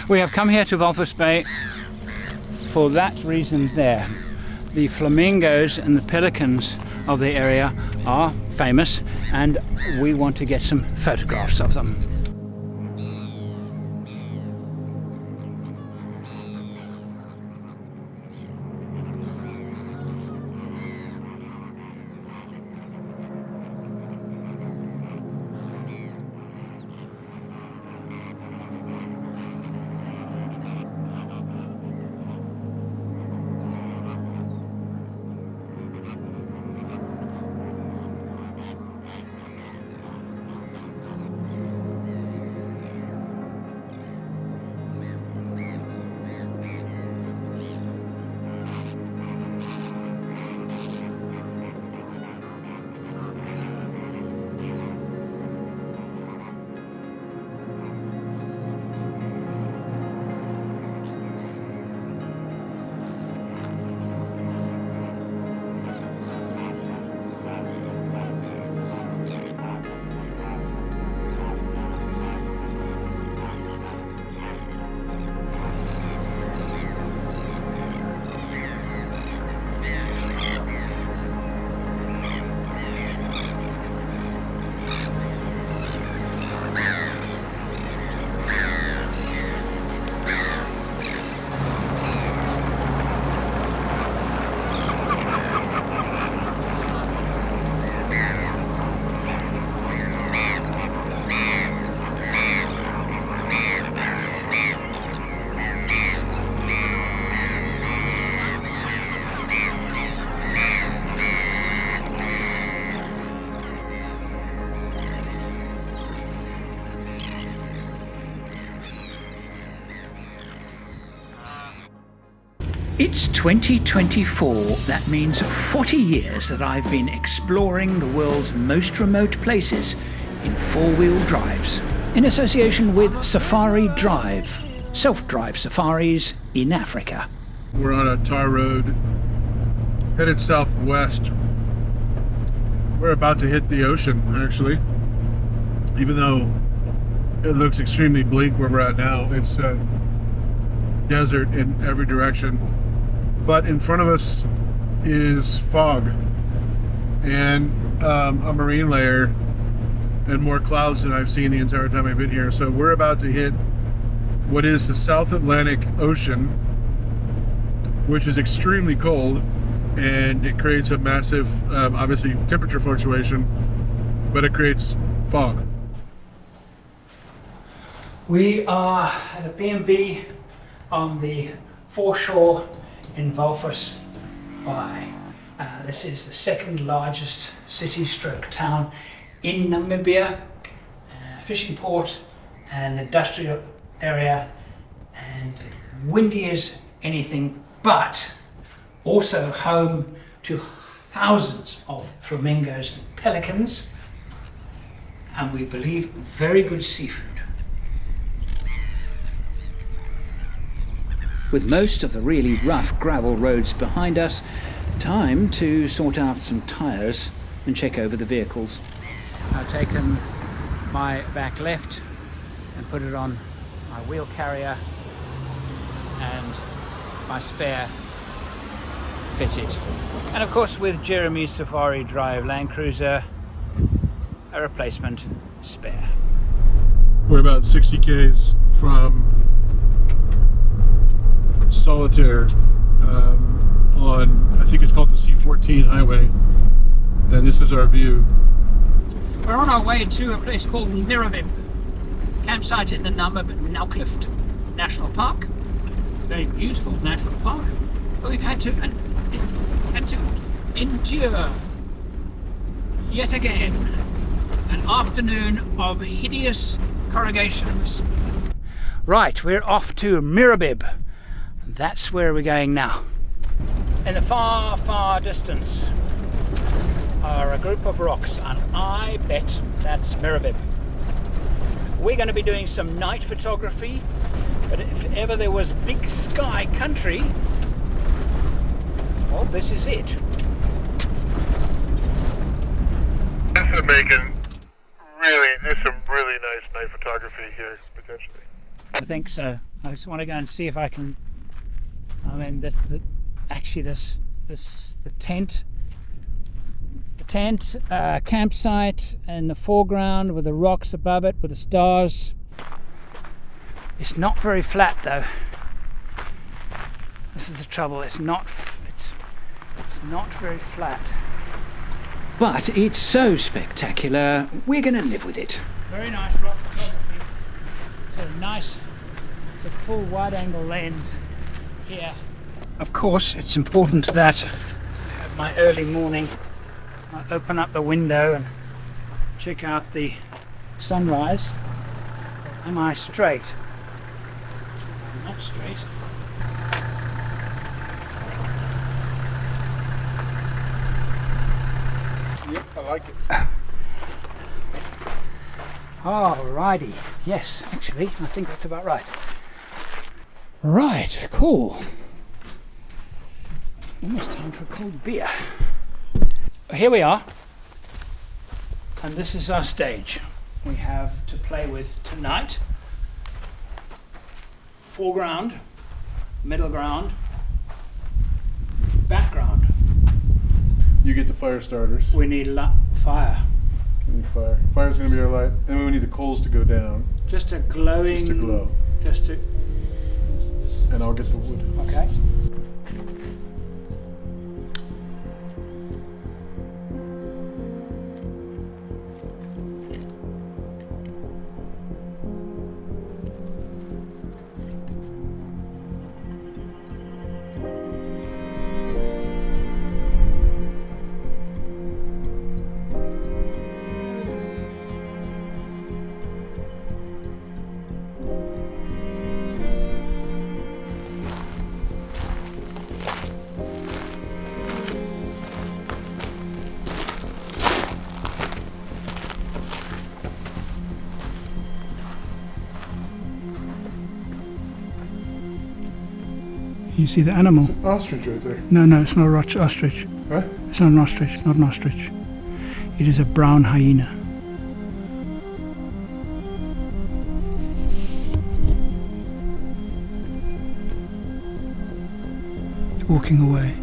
We have come here to Walvis Bay for that reason there. The flamingos and the pelicans of the area are famous, and we want to get some photographs of them. It's 2024. That means 40 years that I've been exploring the world's most remote places in four-wheel drives, in association with Safari Drive, self-drive safaris in Africa. We're on a tar road, headed southwest. We're about to hit the ocean, actually. Even though it looks extremely bleak where we're at now, it's desert in every direction. But in front of us is fog and a marine layer and more clouds than I've seen the entire time I've been here. So we're about to hit what is the South Atlantic Ocean, which is extremely cold, and it creates a massive, obviously, temperature fluctuation, but it creates fog. We are at a B&B on the foreshore in Walvis Bay. This is the second largest city stroke town in Namibia, fishing port and industrial area, and windy as anything, but also home to thousands of flamingos and pelicans, and we believe very good seafood. With most of the really rough gravel roads behind us, time to sort out some tyres and check over the vehicles. I've taken my back left and put it on my wheel carrier, and my spare fitted. And of course, with Jeremy's Safari Drive landcruiser, a replacement spare. We're about 60 k's from Solitaire on, I think it's called the C14 highway, and this is our view. We're on our way to a place called Namibian campsite in the Namibian National Park. Very beautiful national park, but we've had to endure yet again an afternoon of hideous corrugations. Right, we're off to Mirabib. That's where we're going now. In the far, far distance are a group of rocks, and I bet that's Mirabib. We're going to be doing some night photography, but if ever there was big sky country, well, this is it. This is making there's some really nice night photography here, potentially. I think so. I just want to go and see if I can. I mean, the tent campsite in the foreground with the rocks above it with the stars. It's not very flat though. This is the trouble. It's not very flat. But it's so spectacular. We're going to live with it. Very nice rock photography. It's a full wide-angle lens here. Of course, it's important that I have my early morning. I open up the window and check out the sunrise. Am I straight? I'm not straight. Yep, I like it. Alrighty. Yes, actually, I think that's about right. Right, cool. Almost time for a cold beer. Here we are, and this is our stage. We have to play with tonight. Foreground, middle ground, background. You get the fire starters. We need fire. We need fire. Fire's going to be our light, and we need the coals to go down. Just a glowing. Just to glow. And I'll get the wood. Okay. You see the animal? It's an ostrich right there. No, it's not an ostrich. What? It's not an ostrich. It's not an ostrich. It is a brown hyena. It's walking away.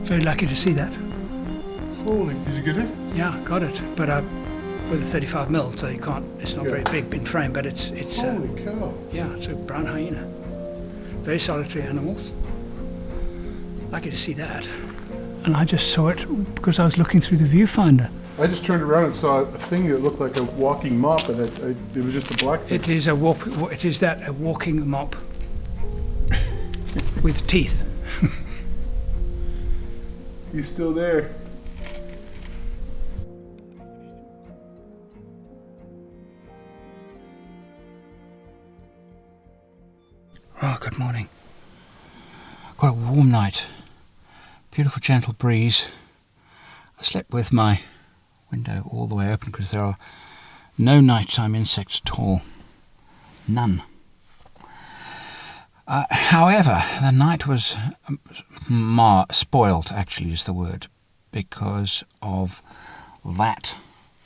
Very lucky to see that. Holy, did you get it? Yeah, got it. But with a 35mm, so you can't. It's not very big in frame, but it's. Holy cow! Yeah, it's a brown hyena. Very solitary animals. Lucky to see that. And I just saw it because I was looking through the viewfinder. I just turned around and saw a thing that looked like a walking mop, and it was just a black thing. It is a walking mop with teeth. He's still there. Oh, good morning. Quite a warm night. Beautiful gentle breeze. I slept with my window all the way open because there are no nighttime insects at all. None. However, the night was spoiled, actually is the word, because of that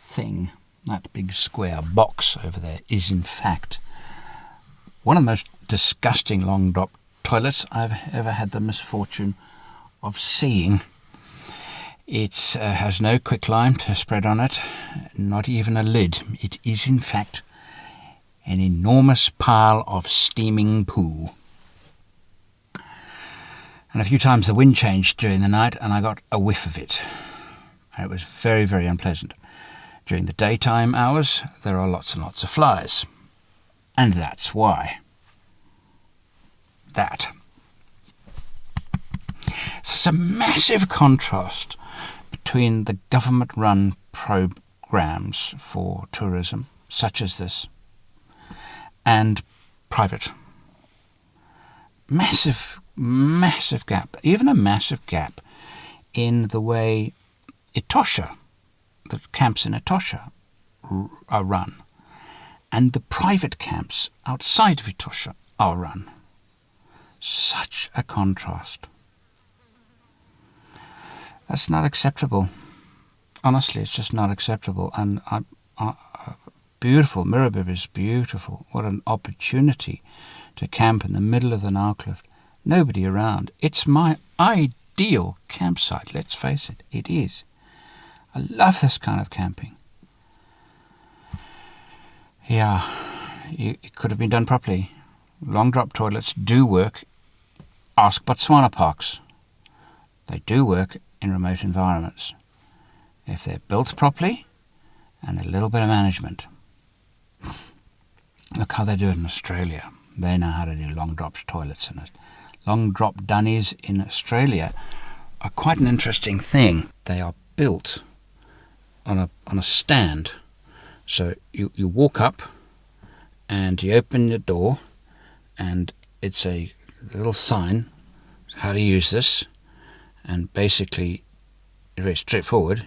thing, that big square box over there is in fact one of the most disgusting long drop toilets I've ever had the misfortune of seeing. It has no quicklime to spread on it, not even a lid. It is in fact an enormous pile of steaming poo. And a few times the wind changed during the night and I got a whiff of it. And it was very, very unpleasant. During the daytime hours, there are lots and lots of flies. And that's why. That. So it's a massive contrast between the government-run programs for tourism, such as this, and private. Massive gap, even a massive gap in the way Etosha, the camps in Etosha are run, and the private camps outside of Etosha are run. Such a contrast. That's not acceptable. Honestly, it's just not acceptable, and beautiful. Mirabib is beautiful. What an opportunity to camp in the middle of the Nile Cliff. Nobody around. It's my ideal campsite, let's face it. It is. I love this kind of camping. Yeah, it could have been done properly. Long drop toilets do work. Ask Botswana parks. They do work in remote environments if they're built properly and a little bit of management. Look how they do it in Australia. They know how to do long drop toilets, and long drop dunnies in Australia are quite an interesting thing. They are built on a stand. So you walk up and you open the door, and it's a little sign how to use this, and basically very straightforward.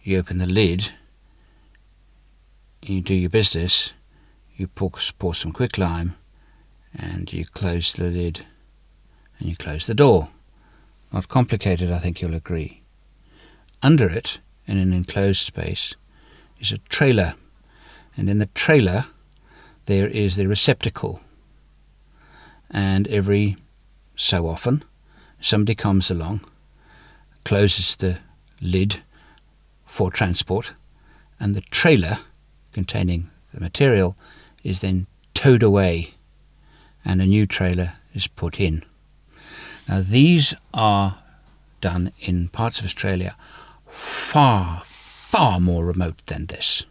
You open the lid, you do your business, you pour some quicklime, and you close the lid and you close the door. Not complicated, I think you'll agree. Under it, in an enclosed space, is a trailer, and in the trailer there is the receptacle, and every so often somebody comes along, closes the lid for transport, and the trailer containing the material is then towed away and a new trailer is put in. Now these are done in parts of Australia far, far more remote than this.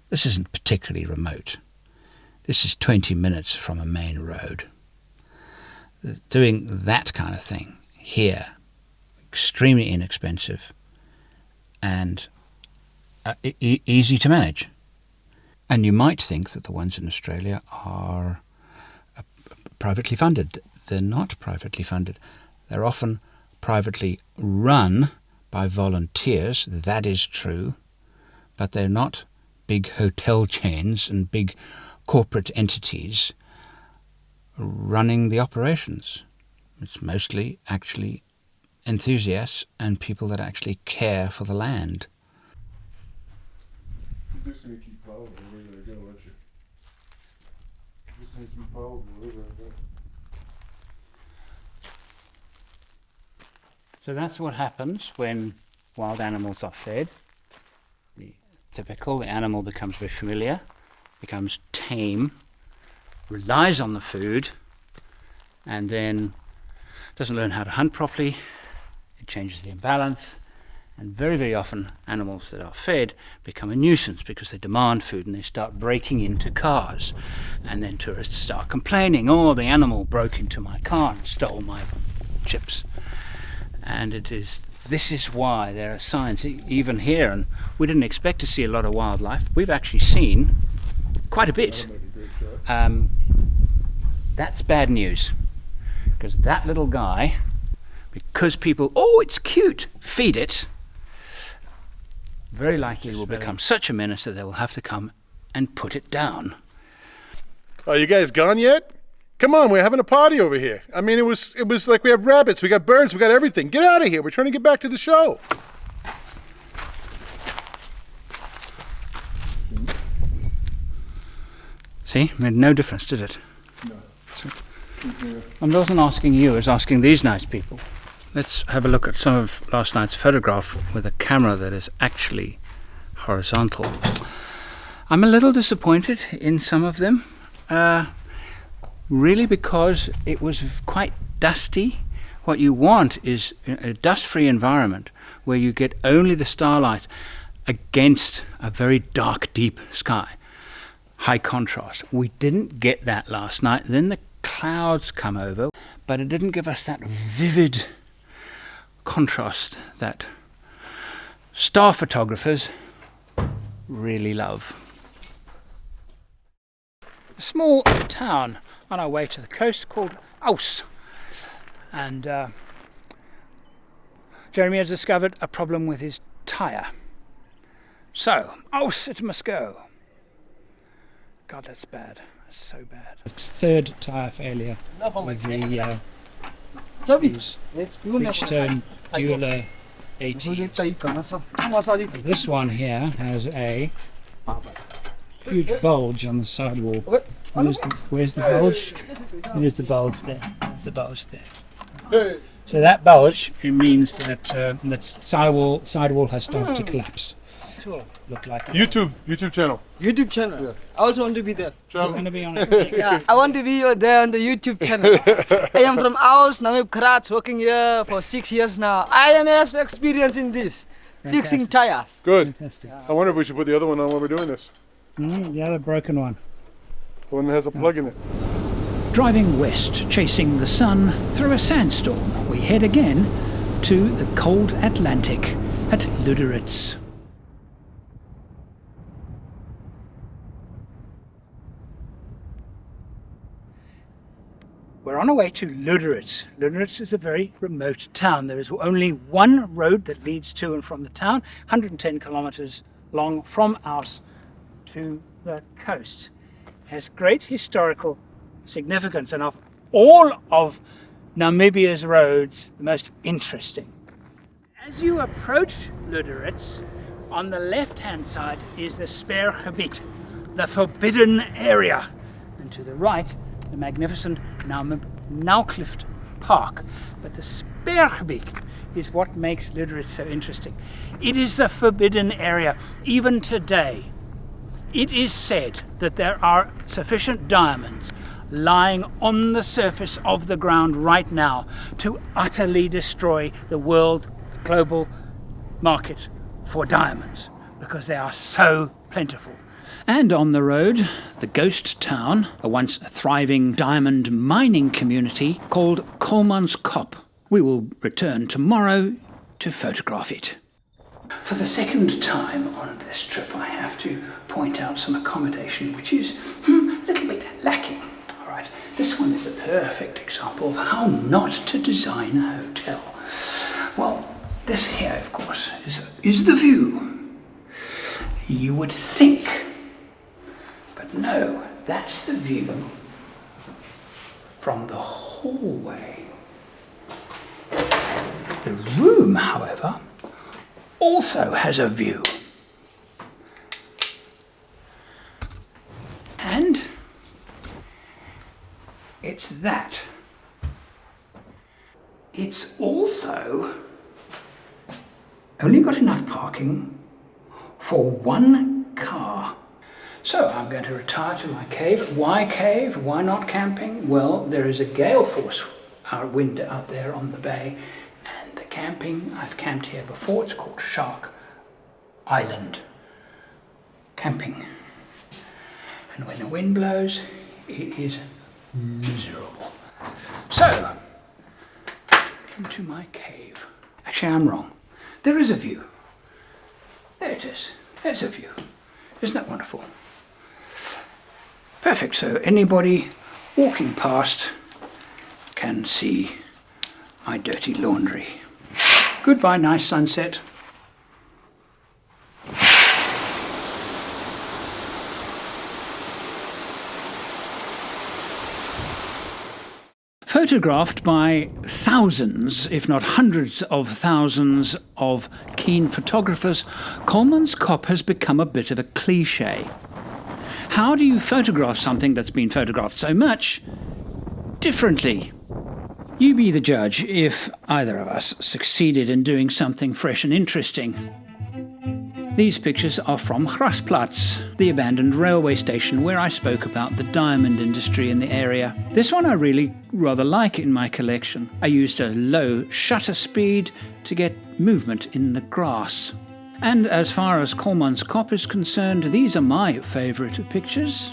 This isn't particularly remote. This is 20 minutes from a main road. Doing that kind of thing here, extremely inexpensive and easy to manage. And you might think that the ones in Australia are privately funded. They're not privately funded. They're often privately run by volunteers. That is true. But they're not big hotel chains and big corporate entities running the operations. It's mostly actually enthusiasts and people that actually care for the land. You're just going to keep following wherever they go, aren't you? You're just going to keep following wherever they go. So that's what happens when wild animals are fed. The animal becomes very familiar, becomes tame, relies on the food, and then doesn't learn how to hunt properly. It changes the imbalance, and very, very often animals that are fed become a nuisance because they demand food and they start breaking into cars, and then tourists start complaining, oh, the animal broke into my car and stole my chips. And this is why there are signs even here, and we didn't expect to see a lot of wildlife. We've actually seen quite a bit. That's bad news, because that little guy, because people, oh, it's cute, feed it, very likely will become such a menace that they will have to come and put it down. Are you guys gone yet? Come on, we're having a party over here. I mean, it was like we have rabbits, we got birds, we got everything. Get out of here. We're trying to get back to the show. See, made no difference, did it? No. I wasn't asking you, I was asking these nice people. Let's have a look at some of last night's photograph with a camera that is actually horizontal. I'm a little disappointed in some of them. Really, because it was quite dusty. What you want is a dust-free environment where you get only the starlight against a very dark, deep sky. High contrast. We didn't get that last night. Then the clouds come over, but it didn't give us that vivid contrast that star photographers really love. A small town on our way to the coast called Aus, and Jeremy has discovered a problem with his tyre. So, Aus it must go. God, that's bad. That's so bad. Third tyre failure with the Bridgestone dual 18. This one here has a huge bulge on the sidewall. Where's the bulge? There's the bulge there. There's the bulge there. So that bulge, it means that that sidewall has started to collapse. Look like that. YouTube channel. YouTube channel. Yeah. I also want to be there. You're going to be on it. Yeah, I want to be there on the YouTube channel. I am from Aus, Namibia, working here for 6 years now. I have experience in this, fixing tires. Good. Fantastic. I wonder if we should put the other one on when we're doing this. The other broken one. The one that has a plug in it. Driving west, chasing the sun through a sandstorm, we head again to the cold Atlantic at Luderitz. We're on our way to Luderitz. Luderitz is a very remote town. There is only one road that leads to and from the town, 110 kilometers long from Aus to the coast. It has great historical significance, and of all of Namibia's roads, the most interesting. As you approach Luderitz, on the left-hand side is the Sperrgebied, the forbidden area, and to the right, the magnificent Nauklift Park. But the Sperrgebied is what makes Luderitz so interesting. It is the forbidden area. Even today, it is said that there are sufficient diamonds lying on the surface of the ground right now to utterly destroy the world, global market for diamonds, because they are so plentiful. And on the road, the ghost town, a once thriving diamond mining community called Kolmanskop. We will return tomorrow to photograph it. For the second time on this trip, I have to point out some accommodation which is a little bit lacking. All right, this one is a perfect example of how not to design a hotel. Well, this here, of course, is the view. You would think, but no, that's the view from the hallway. The room, however, also has a view. And it's that. It's also only got enough parking for one car. So I'm going to retire to my cave. Why cave? Why not camping? Well, there is a gale force wind out there on the bay, and the camping, I've camped here before, it's called Shark Island camping. And when the wind blows, it is miserable. So, into my cave. Actually, I'm wrong. There is a view. There it is. There's a view. Isn't that wonderful? Perfect. So anybody walking past can see my dirty laundry. Goodbye, nice sunset. Photographed by thousands, if not hundreds of thousands of keen photographers, Kolmanskop has become a bit of a cliche. How do you photograph something that's been photographed so much differently? You be the judge if either of us succeeded in doing something fresh and interesting. These pictures are from Grasplatz, the abandoned railway station where I spoke about the diamond industry in the area. This one I really rather like in my collection. I used a low shutter speed to get movement in the grass. And as far as Kolmanskop is concerned, these are my favourite pictures.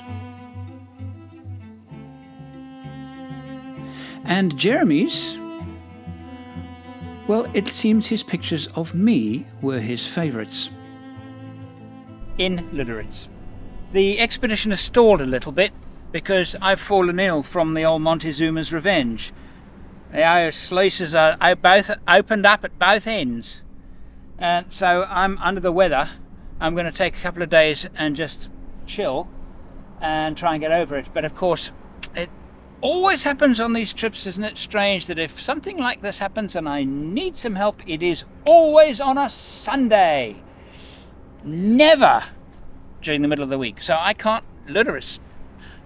And Jeremy's, well, it seems his pictures of me were his favourites. In Luderitz. The expedition has stalled a little bit because I've fallen ill from the old Montezuma's revenge. The ice sluices are both opened up at both ends, and so I'm under the weather. I'm going to take a couple of days and just chill and try and get over it. But of course, always happens on these trips, isn't it strange that if something like this happens and I need some help, it is always on a Sunday. Never during the middle of the week. So I can't, Luderitz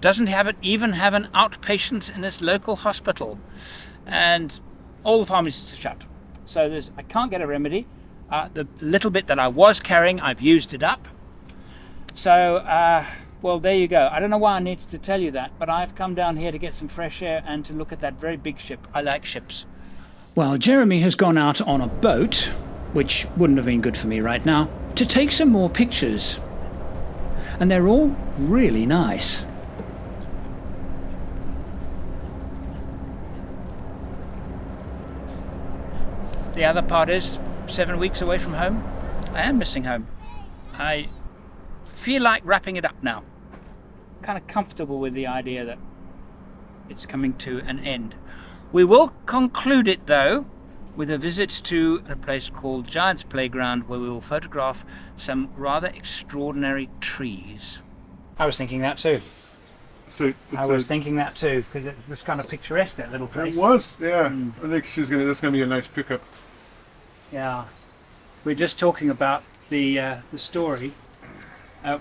doesn't even have an outpatient in its local hospital. And all the pharmacies are shut. So I can't get a remedy. The little bit that I was carrying, I've used it up. So, well, there you go. I don't know why I needed to tell you that, but I've come down here to get some fresh air and to look at that very big ship. I like ships. Well, Jeremy has gone out on a boat, which wouldn't have been good for me right now, to take some more pictures. And they're all really nice. The other part is 7 weeks away from home. I am missing home. I feel like wrapping it up now. Kind of comfortable with the idea that it's coming to an end. We will conclude it though with a visit to a place called Giant's Playground, where we will photograph some rather extraordinary trees. I was thinking that too. I was thinking that too, because it was kind of picturesque, that little place. It was, yeah. I think that's gonna be a nice pickup. Yeah. We're just talking about the story.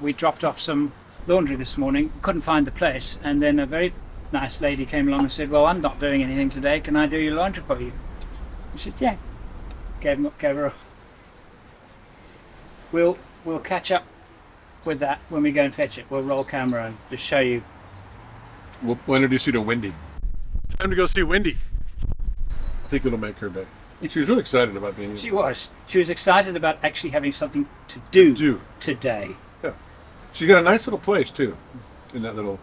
We dropped off some laundry this morning, couldn't find the place, and then a very nice lady came along and said, well, I'm not doing anything today, can I do your laundry for you? I said, yeah. Gave her a... We'll catch up with that when we go and fetch it. We'll roll camera and just show you. We'll introduce you to Wendy. It's time to go see Wendy. I think it'll make her day. She was really excited about being here. She was excited about actually having something to do today. Yeah. She got a nice little place too, in that little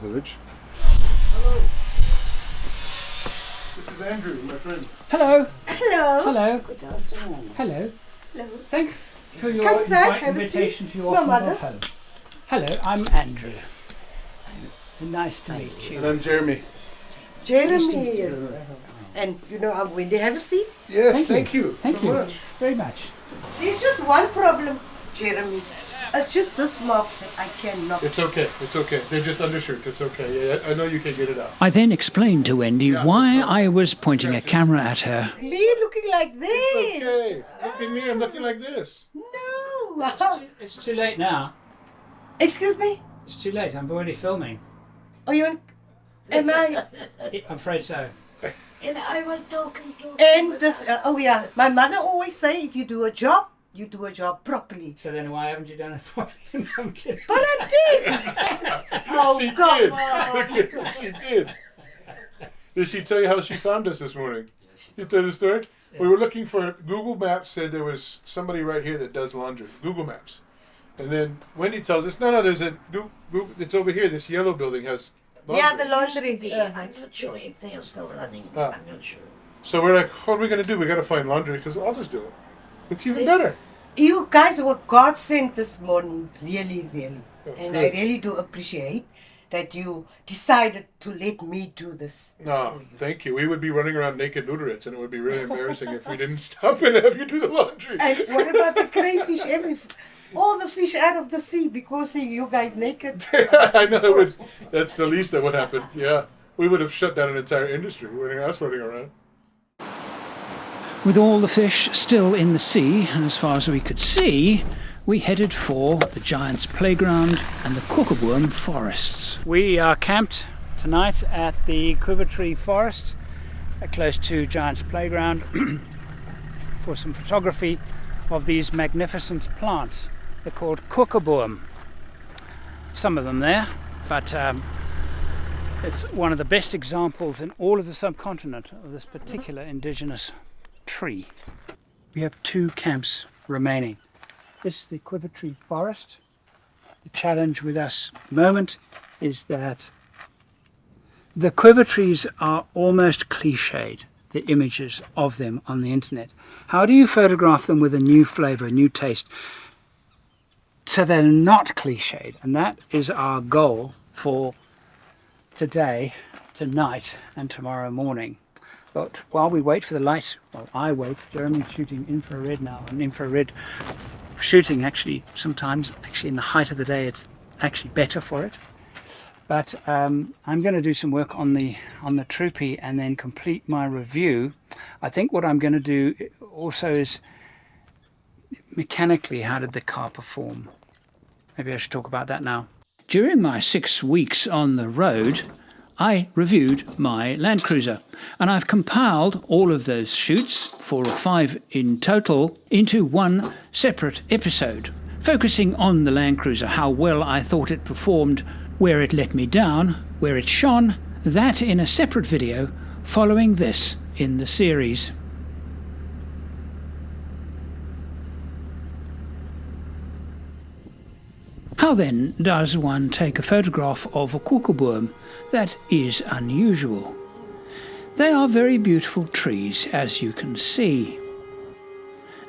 village. Hello. This is Andrew, my friend. Hello. Hello. Hello. Good afternoon. Hello. Hello. Thank you for your Come inside, have a invitation seat. to your Mother. home. Hello, I'm Andrew. Nice to meet you. And I'm Jeremy. Jeremy. Yes. And you know, I'm Wendy. Have a seat. Yes, thank you. Thank so you much. very much. There's just one problem, Jeremy. It's just this mark that I cannot. It's okay. It's okay. They're just undershirts. It's okay. Yeah, I know you can get it out. I then explained to Wendy why I was pointing a camera at her. Me looking like this. It's okay. Look at me. I'm looking like this. No. It's too late now. Excuse me. It's too late. I'm already filming. Are you? Am I? I'm afraid so. And I was talking to. And oh yeah, my mother always say, if you do a job, you do a job properly. So then why haven't you done it properly? No, I'm kidding. But I did. Oh She God. did. Look at her. She did. Did she tell you how she found us this morning? You tell the story? We were looking for, Google Maps said there was somebody right here that does laundry. Google Maps. And then Wendy tells us, no, there's a, Google, it's over here, this yellow building has laundry. Yeah, the laundry. I'm not sure if they are still running. Ah. I'm not sure. So we're like, what are we going to do? We got to find laundry because I'll just do it. It's even better. You guys were God sent this morning, really, really. Oh, And good. I really do appreciate that you decided to let me do this. No, thank you. We would be running around naked Luderitz, and it would be really embarrassing if we didn't stop and have you do the laundry. And what about the crayfish? All the fish out of the sea because you guys naked. I know that's the least that would happen. Yeah, we would have shut down an entire industry. Us running around. With all the fish still in the sea, as far as we could see, we headed for the Giant's Playground and the Koekoeboom forests. We are camped tonight at the Quiver Tree forest, close to Giant's Playground, for some photography of these magnificent plants. They're called Koekoeboom. Some of them there, but it's one of the best examples in all of the subcontinent of this particular indigenous tree. We have 2 camps remaining. This is the Quiver Tree forest. The challenge with us at the moment is that the quiver trees are almost cliched, the images of them on the internet. How do you photograph them with a new flavor, a new taste, so they're not cliched? And that is our goal for today, tonight, and tomorrow morning. But while we wait for the light, while I wait, Jeremy's shooting infrared now, and infrared shooting actually sometimes, in the height of the day, it's actually better for it. But I'm going to do some work on the Troopy and then complete my review. I think what I'm going to do also is mechanically, how did the car perform? Maybe I should talk about that now. During my 6 weeks on the road, I reviewed my landcruiser, and I've compiled all of those shoots, 4 or 5 in total, into one separate episode, focusing on the landcruiser, how well I thought it performed, where it let me down, where it shone, that in a separate video following this in the series. How then does one take a photograph of a koekelboom that is unusual? They are very beautiful trees, as you can see.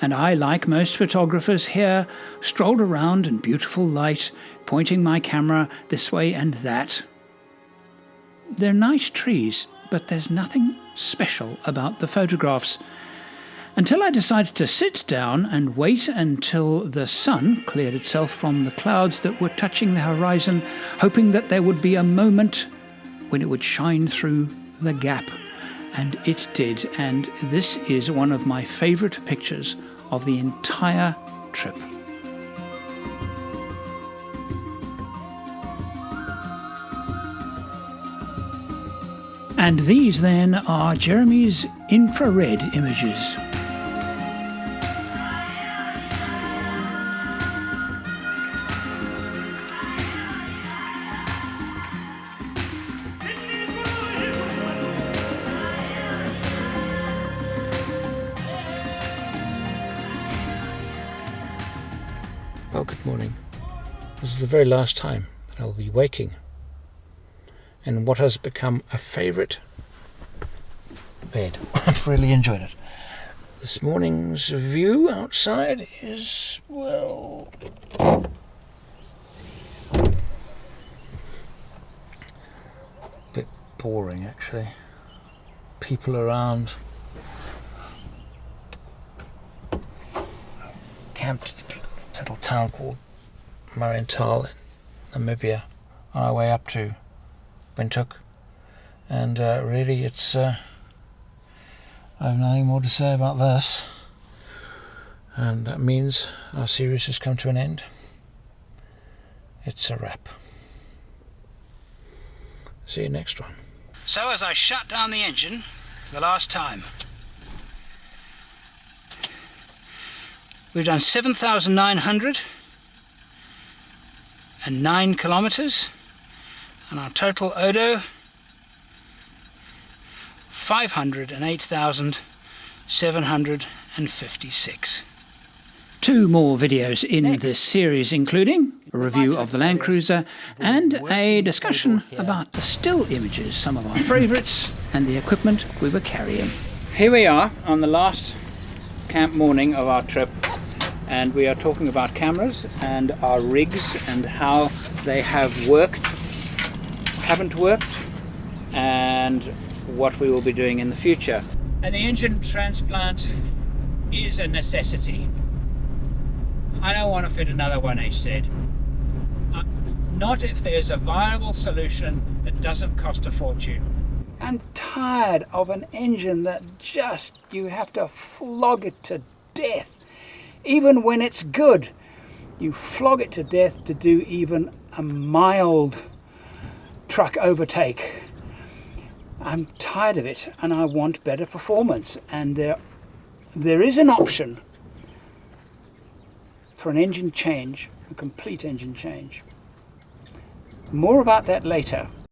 And I, like most photographers here, strolled around in beautiful light, pointing my camera this way and that. They're nice trees, but there's nothing special about the photographs. Until I decided to sit down and wait until the sun cleared itself from the clouds that were touching the horizon, hoping that there would be a moment when it would shine through the gap. And it did, and this is one of my favourite pictures of the entire trip. And these then are Jeremy's infrared images. Well, good morning. This is the very last time that I will be waking in what has become a favourite bed. I've really enjoyed it. This morning's view outside is, well, a bit boring actually. People around. Camped a little town called Marienthal in Namibia on our way up to Windhoek, and really it's I have nothing more to say about this, and that means our series has come to an end. It's a wrap. See you next one. So as I shut down the engine for the last time, we've done 7,909 kilometers, and our total odo 508,756. 2 more videos in this series, including a review of the landcruiser and a discussion about the still images, some of our favourites, and the equipment we were carrying. Here we are on the last camp morning of our trip, and we are talking about cameras and our rigs and how they have worked, haven't worked, and what we will be doing in the future. And the engine transplant is a necessity. I don't want to fit another 1HZ. Not if there's a viable solution that doesn't cost a fortune. I'm tired of an engine that just, you have to flog it to death. Even when it's good, you flog it to death to do even a mild truck overtake. I'm tired of it, and I want better performance, and there is an option for an engine change, a complete engine change. More about that later.